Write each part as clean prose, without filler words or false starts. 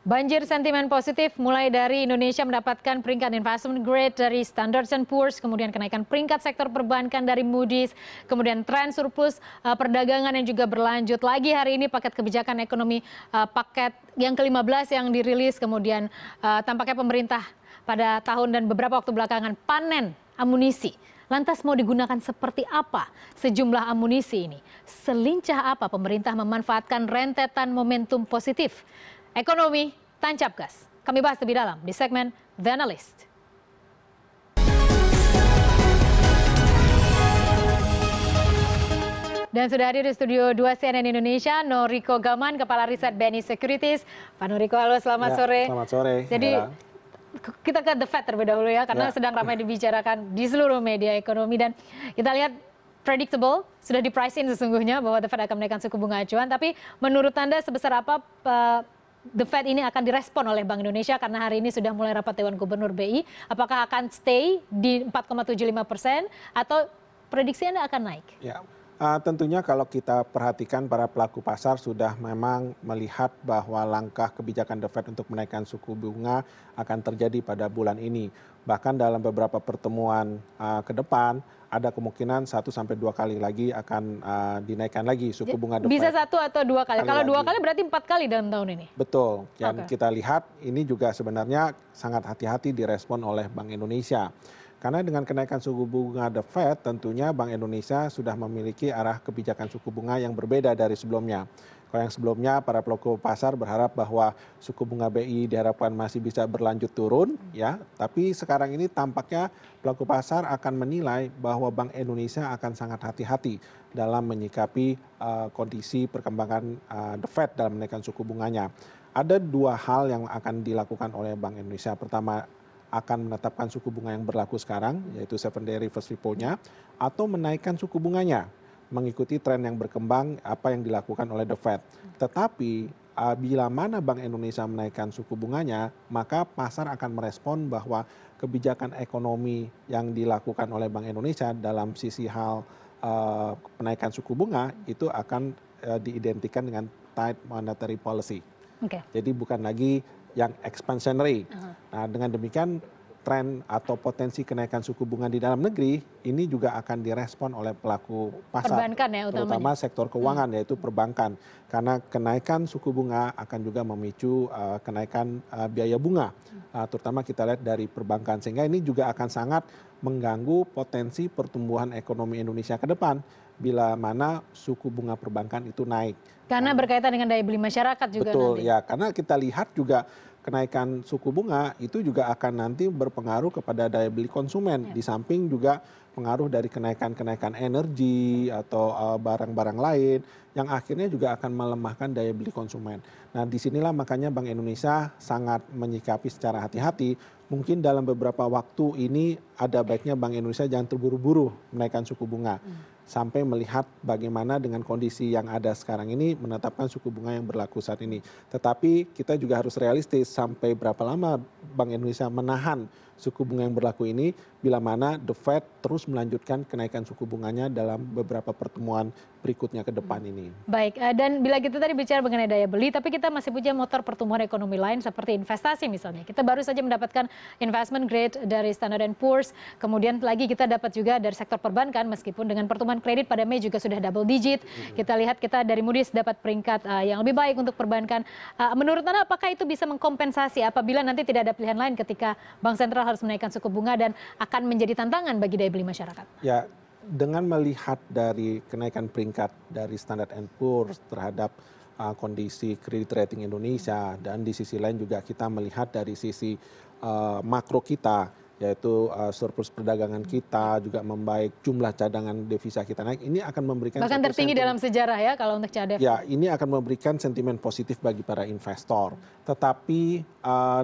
Banjir sentimen positif mulai dari Indonesia mendapatkan peringkat investment grade dari Standard & Poor's, kemudian kenaikan peringkat sektor perbankan dari Moody's, kemudian tren surplus perdagangan yang juga berlanjut lagi hari ini, paket kebijakan ekonomi paket yang ke-15 yang dirilis, kemudian tampaknya pemerintah pada tahun dan beberapa waktu belakangan panen amunisi. Lantas mau digunakan seperti apa sejumlah amunisi ini? Selincah apa pemerintah memanfaatkan rentetan momentum positif ekonomi tancap gas? Kami bahas lebih dalam di segmen The Analyst. Dan sudah hadir di studio 2 CNN Indonesia, Noriko Gaman, Kepala Riset BNI Securities. Pak Noriko, halo, selamat sore. Selamat sore. Jadi kita ke The Fed terlebih dahulu ya, karena sedang ramai dibicarakan di seluruh media ekonomi. Dan kita lihat predictable, sudah di price in sesungguhnya bahwa The Fed akan menaikkan suku bunga acuan. Tapi menurut Anda sebesar apa The Fed ini akan direspon oleh Bank Indonesia karena hari ini sudah mulai rapat Dewan Gubernur BI? Apakah akan stay di 4,75% atau prediksi Anda akan naik? Ya, tentunya kalau kita perhatikan para pelaku pasar sudah memang melihat bahwa langkah kebijakan The Fed untuk menaikkan suku bunga akan terjadi pada bulan ini. Bahkan dalam beberapa pertemuan ke depan ada kemungkinan 1 sampai 2 kali lagi akan dinaikkan lagi suku bunga The Fed. Bisa 1 atau 2 kali. Kalau 2 kali berarti 4 kali dalam tahun ini. Betul. Yang kita lihat ini juga sebenarnya sangat hati-hati direspon oleh Bank Indonesia. Karena dengan kenaikan suku bunga The Fed, tentunya Bank Indonesia sudah memiliki arah kebijakan suku bunga yang berbeda dari sebelumnya. Kalau yang sebelumnya para pelaku pasar berharap bahwa suku bunga BI diharapkan masih bisa berlanjut turun, ya. Tapi sekarang ini tampaknya pelaku pasar akan menilai bahwa Bank Indonesia akan sangat hati-hati dalam menyikapi kondisi perkembangan The Fed dalam menaikkan suku bunganya. Ada 2 hal yang akan dilakukan oleh Bank Indonesia. Pertama, akan menetapkan suku bunga yang berlaku sekarang, yaitu 7-day reverse repo-nya, atau menaikkan suku bunganya, mengikuti tren yang berkembang apa yang dilakukan oleh The Fed. Tetapi bila mana Bank Indonesia menaikkan suku bunganya, maka pasar akan merespon bahwa kebijakan ekonomi yang dilakukan oleh Bank Indonesia dalam sisi hal penaikan suku bunga itu akan diidentikan dengan tight monetary policy. Jadi bukan lagi yang expansionary. Nah, dengan demikian tren atau potensi kenaikan suku bunga di dalam negeri ini juga akan direspon oleh pelaku pasar, perbankan ya, terutama sektor keuangan yaitu perbankan. Karena kenaikan suku bunga akan juga memicu kenaikan biaya bunga, terutama kita lihat dari perbankan. Sehingga ini juga akan sangat mengganggu potensi pertumbuhan ekonomi Indonesia ke depan bila mana suku bunga perbankan itu naik. Karena berkaitan dengan daya beli masyarakat juga. Betul, nanti. Ya, karena kita lihat juga kenaikan suku bunga itu juga akan nanti berpengaruh kepada daya beli konsumen. Di samping juga pengaruh dari kenaikan energi atau barang-barang lain yang akhirnya juga akan melemahkan daya beli konsumen. Nah, disinilah makanya Bank Indonesia sangat menyikapi secara hati-hati. Mungkin dalam beberapa waktu ini ada baiknya Bank Indonesia jangan terburu-buru menaikkan suku bunga. Sampai melihat bagaimana dengan kondisi yang ada sekarang ini menetapkan suku bunga yang berlaku saat ini. Tetapi kita juga harus realistis sampai berapa lama Bank Indonesia menahan suku bunga yang berlaku ini bila mana The Fed terus melanjutkan kenaikan suku bunganya dalam beberapa pertemuan berikutnya ke depan ini. Baik, dan bila kita tadi bicara mengenai daya beli, tapi kita masih punya motor pertumbuhan ekonomi lain seperti investasi misalnya. Kita baru saja mendapatkan investment grade dari Standard & Poor's, kemudian lagi kita dapat juga dari sektor perbankan meskipun dengan pertumbuhan kredit pada Mei juga sudah double digit. Kita lihat kita dari Moody's dapat peringkat yang lebih baik untuk perbankan. Menurut Anda apakah itu bisa mengkompensasi apabila nanti tidak ada pilihan lain ketika Bank Sentral harus menaikkan suku bunga dan akan menjadi tantangan bagi daya beli masyarakat? Ya, dengan melihat dari kenaikan peringkat dari Standard & Poor's terhadap kondisi kredit rating Indonesia dan di sisi lain juga kita melihat dari sisi makro kita yaitu surplus perdagangan kita juga membaik, jumlah cadangan devisa kita naik, ini akan memberikan bahkan tertinggi dalam sejarah ya kalau untuk CADEV. Ya, ini akan memberikan sentimen positif bagi para investor. Tetapi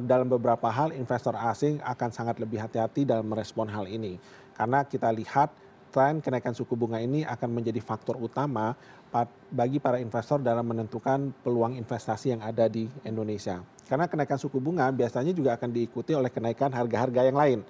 dalam beberapa hal investor asing akan sangat lebih hati-hati dalam merespon hal ini. Karena kita lihat tren kenaikan suku bunga ini akan menjadi faktor utama bagi para investor dalam menentukan peluang investasi yang ada di Indonesia. Karena kenaikan suku bunga biasanya juga akan diikuti oleh kenaikan harga-harga yang lain.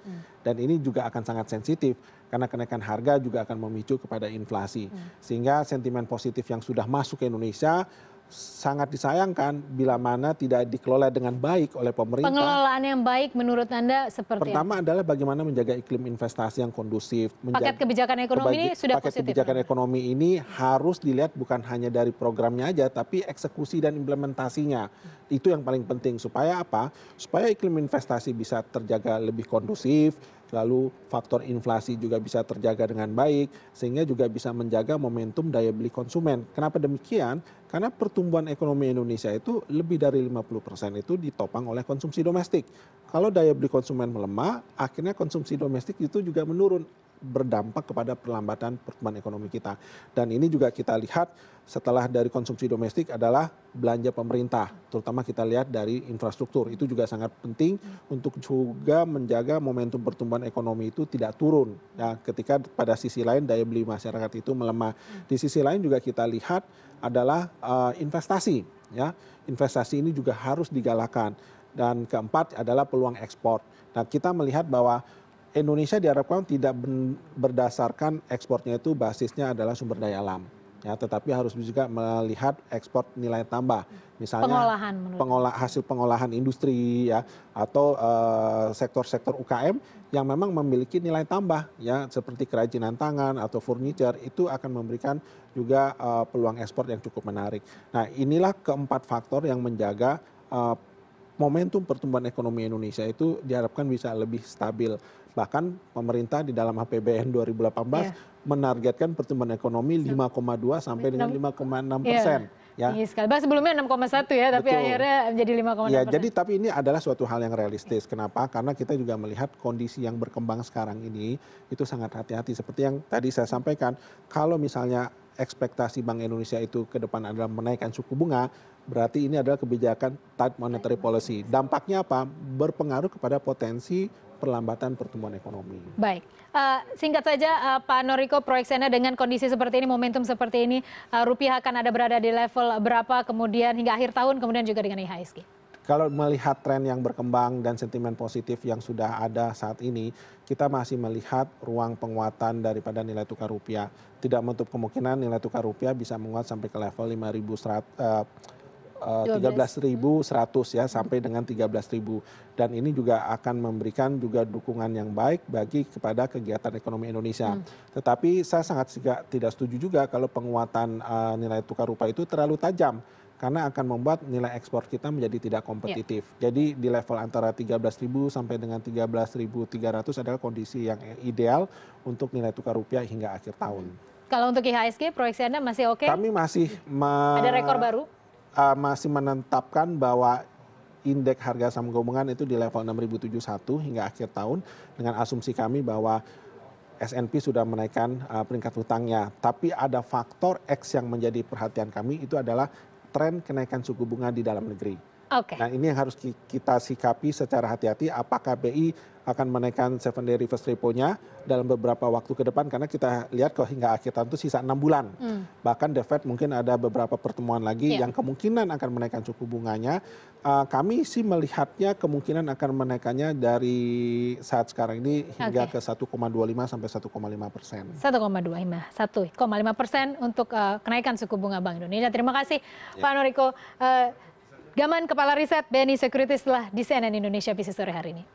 Dan ini juga akan sangat sensitif karena kenaikan harga juga akan memicu kepada inflasi. Sehingga sentimen positif yang sudah masuk ke Indonesia sangat disayangkan bila mana tidak dikelola dengan baik oleh pemerintah. Pengelolaan yang baik menurut Anda seperti apa? Pertama adalah bagaimana menjaga iklim investasi yang kondusif. Paket kebijakan ekonomi ini sudah Paket positif. kebijakan ekonomi ini harus dilihat bukan hanya dari programnya aja, tapi eksekusi dan implementasinya. Itu yang paling penting. Supaya apa? Supaya iklim investasi bisa terjaga lebih kondusif, lalu faktor inflasi juga bisa terjaga dengan baik, sehingga juga bisa menjaga momentum daya beli konsumen. Kenapa demikian? Karena pertumbuhan ekonomi Indonesia itu lebih dari 50% itu ditopang oleh konsumsi domestik. Kalau daya beli konsumen melemah, akhirnya konsumsi domestik itu juga menurun, berdampak kepada perlambatan pertumbuhan ekonomi kita. Dan ini juga kita lihat setelah dari konsumsi domestik adalah belanja pemerintah, terutama kita lihat dari infrastruktur. Itu juga sangat penting untuk juga menjaga momentum pertumbuhan ekonomi itu tidak turun. Ya, ketika pada sisi lain daya beli masyarakat itu melemah. Di sisi lain juga kita lihat adalah investasi. Ya, investasi ini juga harus digalakan. Dan keempat adalah peluang ekspor. Nah, kita melihat bahwa Indonesia diharapkan tidak berdasarkan ekspornya itu basisnya adalah sumber daya alam, ya, tetapi harus juga melihat ekspor nilai tambah, misalnya hasil pengolahan industri, ya, atau sektor-sektor UKM yang memang memiliki nilai tambah, ya, seperti kerajinan tangan atau furniture, itu akan memberikan juga peluang ekspor yang cukup menarik. Nah, inilah keempat faktor yang menjaga momentum pertumbuhan ekonomi Indonesia itu diharapkan bisa lebih stabil. Bahkan pemerintah di dalam APBN 2018 menargetkan pertumbuhan ekonomi 5,2 sampai dengan 5,6%. Ya. Tinggi sekali. Bahkan sebelumnya 6,1 ya, tapi akhirnya menjadi 5,6%. Ya, jadi tapi ini adalah suatu hal yang realistis. Kenapa? Karena kita juga melihat kondisi yang berkembang sekarang ini itu sangat hati-hati. Seperti yang tadi saya sampaikan, kalau misalnya ekspektasi Bank Indonesia itu ke depan adalah menaikkan suku bunga, berarti ini adalah kebijakan tight monetary policy. Dampaknya apa? Berpengaruh kepada potensi perlambatan pertumbuhan ekonomi. Baik, singkat saja Pak Noriko, proyeksi Anda dengan kondisi seperti ini, momentum seperti ini, rupiah akan ada berada di level berapa kemudian hingga akhir tahun, kemudian juga dengan IHSG? Kalau melihat tren yang berkembang dan sentimen positif yang sudah ada saat ini, kita masih melihat ruang penguatan daripada nilai tukar rupiah. Tidak menutup kemungkinan nilai tukar rupiah bisa menguat sampai ke level 13.100 ya, sampai dengan 13.000, dan ini juga akan memberikan juga dukungan yang baik bagi kepada kegiatan ekonomi Indonesia. Tetapi saya sangat tidak setuju juga kalau penguatan nilai tukar rupiah itu terlalu tajam, karena akan membuat nilai ekspor kita menjadi tidak kompetitif. Jadi di level antara 13.000 sampai dengan 13.300 adalah kondisi yang ideal untuk nilai tukar rupiah hingga akhir tahun. Kalau untuk IHSG proyeksi Anda masih oke? Kami masih ada rekor baru? Masih menetapkan bahwa indeks harga saham gabungan itu di level 6.071 hingga akhir tahun, dengan asumsi kami bahwa S&P sudah menaikkan peringkat hutangnya. Tapi ada faktor X yang menjadi perhatian kami, itu adalah tren kenaikan suku bunga di dalam negeri. Nah, ini yang harus kita sikapi secara hati-hati, apakah BI akan menaikkan 7-day reverse repo-nya dalam beberapa waktu ke depan, karena kita lihat kok hingga akhir tahun itu sisa 6 bulan. Bahkan The Fed mungkin ada beberapa pertemuan lagi yang kemungkinan akan menaikkan suku bunganya. Kami sih melihatnya kemungkinan akan menaikkannya dari saat sekarang ini hingga ke 1,25 sampai 1,5%. 1,5% untuk kenaikan suku bunga Bank Indonesia. Terima kasih Pak Noriko Gaman, Kepala Riset BNI Securities, telah di CNN Indonesia Business Sore hari ini.